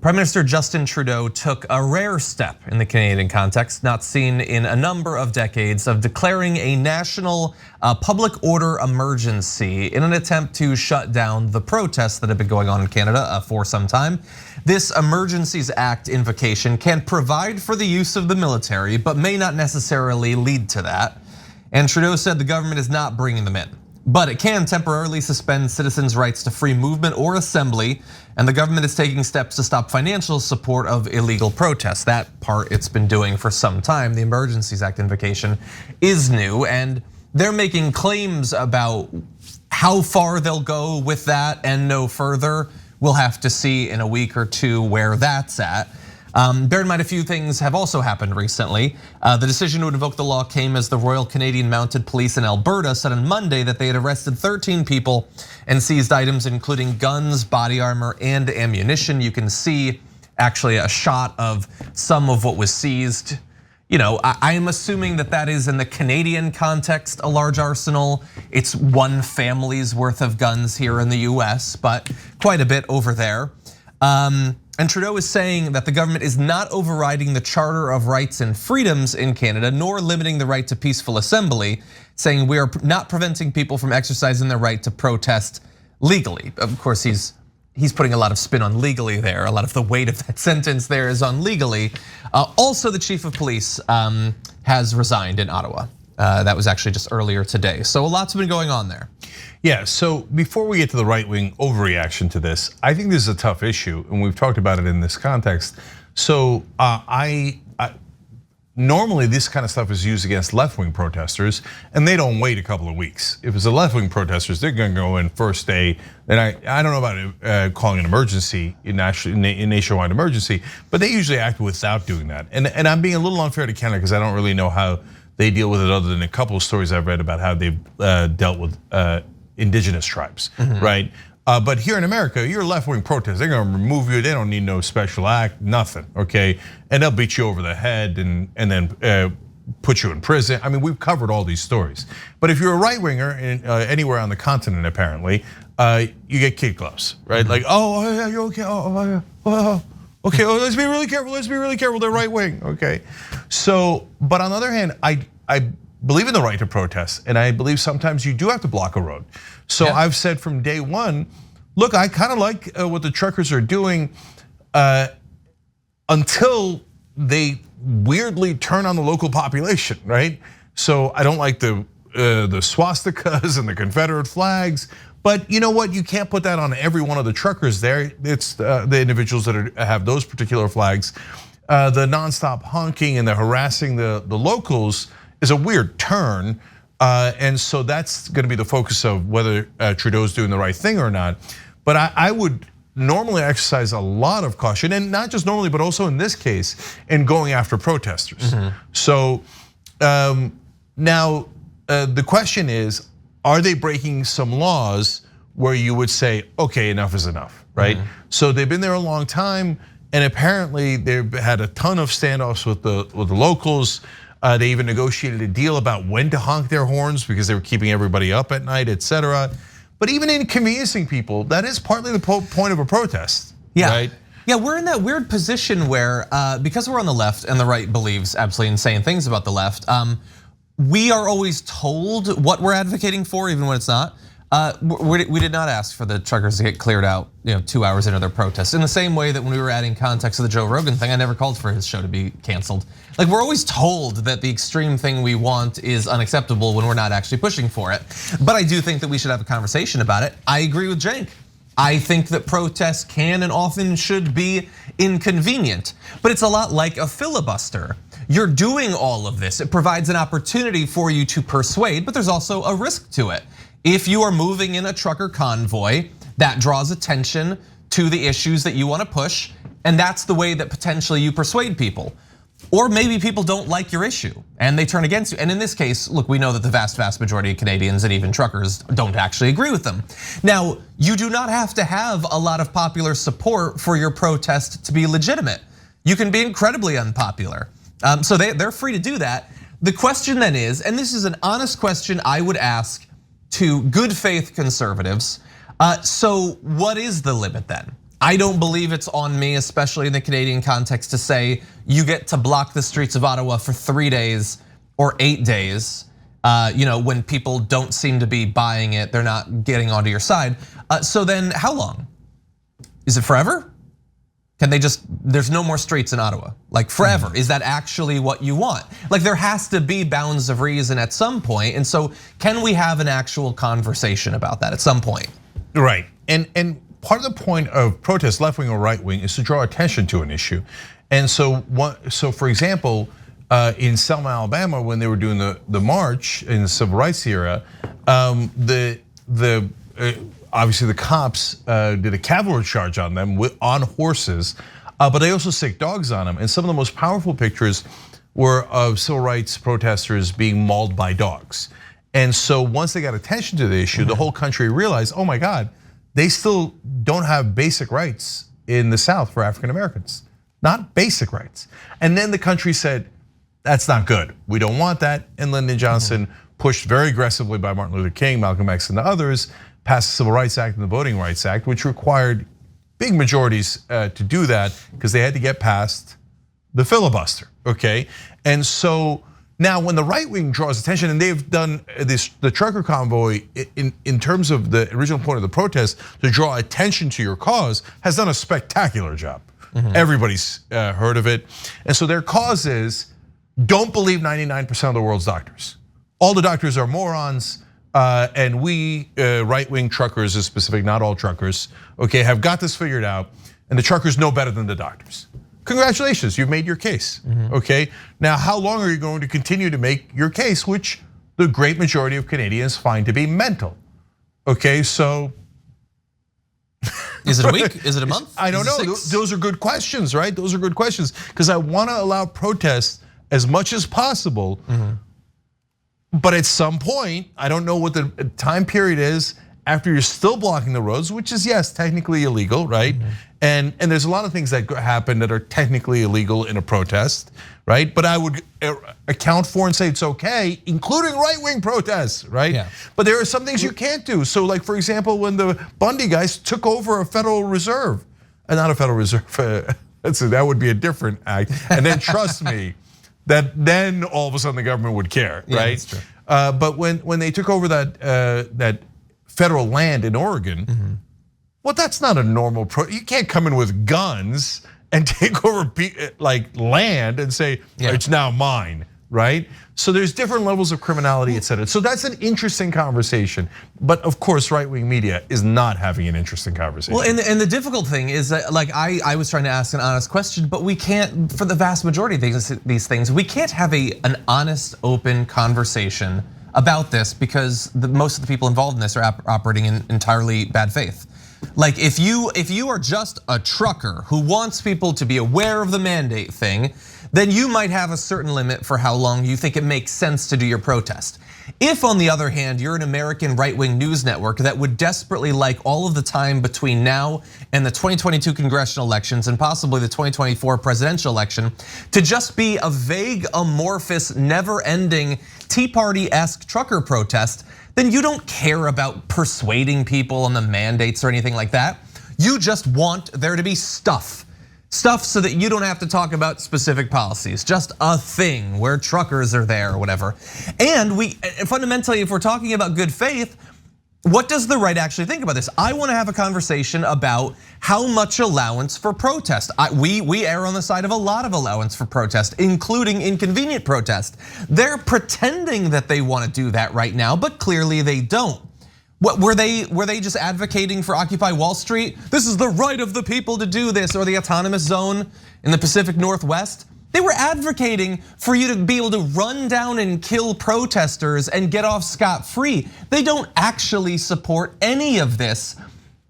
Prime Minister Justin Trudeau took a rare step in the Canadian context, not seen in a number of decades, of declaring a national public order emergency in an attempt to shut down the protests that have been going on in Canada for some time. This Emergencies Act invocation can provide for the use of the military, but may not necessarily lead to that. And Trudeau said the government is not bringing them in, but it can temporarily suspend citizens' rights to free movement or assembly, and the government is taking steps to stop financial support of illegal protests. That part it's been doing for some time. The Emergencies Act invocation is new, and they're making claims about how far they'll go with that and no further. We'll have to see in a week or two where that's at. Bear in mind, a few things have also happened recently. The decision to invoke the law came as the Royal Canadian Mounted Police in Alberta said on Monday that they had arrested 13 people and seized items including guns, body armor, and ammunition. You can see actually a shot of some of what was seized. I am assuming that that is in the Canadian context, a large arsenal. It's one family's worth of guns here in the US, but quite a bit over there. And Trudeau is saying that the government is not overriding the Charter of Rights and Freedoms in Canada, nor limiting the right to peaceful assembly, saying we are not preventing people from exercising their right to protest legally. Of course, he's putting a lot of spin on legally there. A lot of the weight of that sentence there is on legally. Also, the chief of police has resigned in Ottawa. That was actually just earlier today. So a lot's been going on there. Yeah, so before we get to the right-wing overreaction to this, I think this is a tough issue, and we've talked about it in this context. So normally this kind of stuff is used against left-wing protesters, and they don't wait a couple of weeks. If it's the left-wing protesters, they're gonna go in first day. And I don't know about calling an emergency, a nationwide emergency, but they usually act without doing that. And I'm being a little unfair to Canada because I don't really know how they deal with it other than a couple of stories I've read about how they've dealt with indigenous tribes, right? But here in America, you're a left-wing protest. They're gonna remove you. They don't need no special act, nothing, okay? And they'll beat you over the head and then put you in prison. I mean, we've covered all these stories. But if you're a right-winger anywhere on the continent, apparently, you get kid gloves, right? Like, oh yeah, you're okay. Okay, let's be really careful. Let's be really careful. They're right-wing, okay? So, but on the other hand, I believe in the right to protest, and I believe sometimes you do have to block a road. So I've said from day one, look, I kind of like what the truckers are doing until they weirdly turn on the local population, right? So I don't like the swastikas and the Confederate flags, but you know what? You can't put that on every one of the truckers there. It's the individuals that have those particular flags. The nonstop honking and the harassing the locals is a weird turn. And so that's gonna be the focus of whether Trudeau's doing the right thing or not. But I would normally exercise a lot of caution, and not just normally, but also in this case, in going after protesters. So now the question is, are they breaking some laws where you would say, okay, enough is enough, right? So they've been there a long time, and apparently they've had a ton of standoffs with the locals. They even negotiated a deal about when to honk their horns because they were keeping everybody up at night, etc. But even inconveniencing people, that is partly the point of a protest, right? Yeah, we're in that weird position where, because we're on the left and the right believes absolutely insane things about the left, we are always told what we're advocating for, even when it's not. We did not ask for the truckers to get cleared out 2 hours into their protest. In the same way that when we were adding context to the Joe Rogan thing, I never called for his show to be canceled. Like, we're always told that the extreme thing we want is unacceptable when we're not actually pushing for it. But I do think that we should have a conversation about it. I agree with Cenk. I think that protests can and often should be inconvenient, but it's a lot like a filibuster. You're doing all of this. It provides an opportunity for you to persuade, but there's also a risk to it. If you are moving in a trucker convoy, that draws attention to the issues that you want to push, and that's the way that potentially you persuade people. Or maybe people don't like your issue and they turn against you. And in this case, look, we know that the vast majority of Canadians and even truckers don't actually agree with them. Now, you do not have to have a lot of popular support for your protest to be legitimate. You can be incredibly unpopular. So they're free to do that. The question then is, and this is an honest question I would ask to good faith conservatives. So what is the limit then? I don't believe it's on me, especially in the Canadian context, to say you get to block the streets of Ottawa for 3 days or 8 days. When people don't seem to be buying it, they're not getting onto your side. So then how long? Is it forever? Can they just, there's no more streets in Ottawa, like forever? Is that actually what you want? Like there has to be bounds of reason at some point. And so can we have an actual conversation about that at some point? Right, and part of the point of protest, left wing or right wing, is to draw attention to an issue. And so for example, in Selma, Alabama, when they were doing the march in the civil rights era, obviously the cops did a cavalry charge on them on horses, but they also sicked dogs on them. And some of the most powerful pictures were of civil rights protesters being mauled by dogs. And so once they got attention to the issue, the whole country realized, oh my God, they still don't have basic rights in the South for African Americans, not basic rights. And then the country said, that's not good, we don't want that. And Lyndon Johnson, pushed very aggressively by Martin Luther King, Malcolm X, and the others, passed the Civil Rights Act and the Voting Rights Act, which required big majorities to do that because they had to get past the filibuster, okay? And so now when the right wing draws attention, and they've done the trucker convoy in terms of the original point of the protest to draw attention to your cause, has done a spectacular job. Everybody's heard of it. And so their cause is, don't believe 99% of the world's doctors. All the doctors are morons. And we, right-wing truckers is specific, not all truckers, okay, have got this figured out, and the truckers know better than the doctors. Congratulations, you've made your case, okay? Now, how long are you going to continue to make your case, which the great majority of Canadians find to be mental, okay? So. Is it a week, is it a month? I don't know, those are good questions, right? Those are good questions, because I wanna allow protests as much as possible. But at some point, I don't know what the time period is after you're still blocking the roads, which is, yes, technically illegal, right? And there's a lot of things that happen that are technically illegal in a protest, right? But I would account for and say it's okay, including right-wing protests, right? Yeah. But there are some things you can't do. So like, for example, when the Bundy guys took over a Federal Reserve, not a Federal Reserve, that would be a different act. And then trust me, that then all of a sudden the government would care, right? That's true. But when they took over that federal land in Oregon, well, that's not a normal you can't come in with guns and take over like land and say it's now mine, right? So there's different levels of criminality, et cetera. So that's an interesting conversation. But of course, right-wing media is not having an interesting conversation. Well, and the difficult thing is that, like, I was trying to ask an honest question, but we can't, for the vast majority of these things, we can't have an honest, open conversation about this because most of the people involved in this are operating in entirely bad faith. Like if you are just a trucker who wants people to be aware of the mandate thing, then you might have a certain limit for how long you think it makes sense to do your protest. If, on the other hand, you're an American right-wing news network that would desperately like all of the time between now and the 2022 congressional elections and possibly the 2024 presidential election to just be a vague, amorphous, never-ending Tea Party-esque trucker protest, then you don't care about persuading people on the mandates or anything like that. You just want there to be stuff so that you don't have to talk about specific policies, just a thing where truckers are there or whatever. And fundamentally, if we're talking about good faith, what does the right actually think about this? I want to have a conversation about how much allowance for protest. We err on the side of a lot of allowance for protest, including inconvenient protest. They're pretending that they want to do that right now, but clearly they don't. What were they just advocating for Occupy Wall Street? This is the right of the people to do this, or the autonomous zone in the Pacific Northwest. They were advocating for you to be able to run down and kill protesters and get off scot-free. They don't actually support any of this,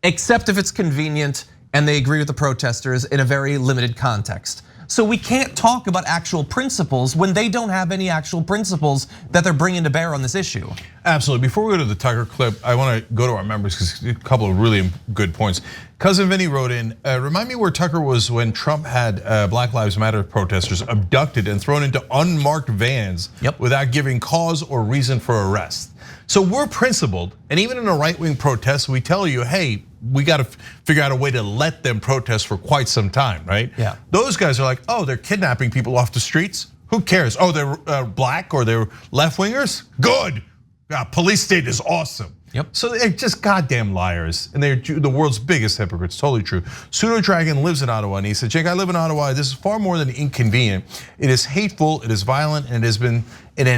except if it's convenient and they agree with the protesters in a very limited context. So we can't talk about actual principles when they don't have any actual principles that they're bringing to bear on this issue. Absolutely. Before we go to the Tucker clip, I want to go to our members because a couple of really good points. Cousin Vinny wrote in, remind me where Tucker was when Trump had Black Lives Matter protesters abducted and thrown into unmarked vans without giving cause or reason for arrest. So we're principled, and even in a right-wing protest, we tell you, hey, we got to figure out a way to let them protest for quite some time, right? Yeah. Those guys are like, oh, they're kidnapping people off the streets. Who cares? Oh, they're black or they're left-wingers? Good. Yeah, police state is awesome. Yep. So they're just goddamn liars, and they're the world's biggest hypocrites. Totally true. Pseudo Dragon lives in Ottawa, and he said, "Cenk, I live in Ottawa. This is far more than inconvenient. It is hateful. It is violent, and it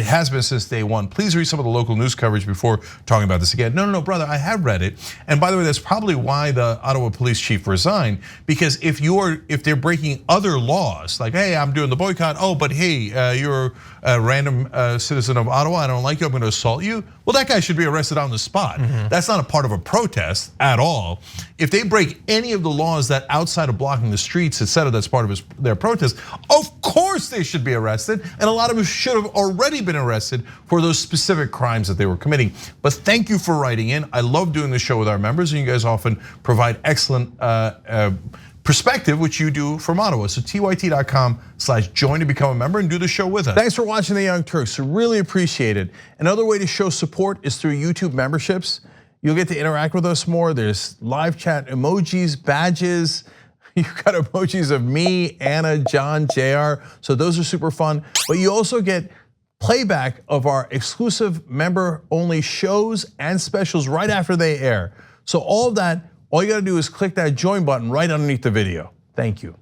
has been since day one. Please read some of the local news coverage before talking about this again." No, brother, I have read it, and by the way, that's probably why the Ottawa police chief resigned. Because if they're breaking other laws, like, hey, I'm doing the boycott. Oh, but hey, you're a random citizen of Ottawa. I don't like you. I'm going to assault you. Well, that guy should be arrested on the spot. That's not a part of a protest at all. If they break any of the laws that outside of blocking the streets, etc., that's part of their protest, of course they should be arrested. And a lot of them should have already been arrested for those specific crimes that they were committing. But thank you for writing in. I love doing the show with our members, and you guys often provide excellent perspective, which you do from Ottawa. So tyt.com/join to become a member and do the show with us. Thanks for watching the Young Turks. Really appreciate it. Another way to show support is through YouTube memberships. You'll get to interact with us more. There's live chat emojis, badges. You've got emojis of me, Anna, John, JR. So those are super fun. But you also get playback of our exclusive member-only shows and specials right after they air. So all of that, all you gotta do is click that join button right underneath the video. Thank you.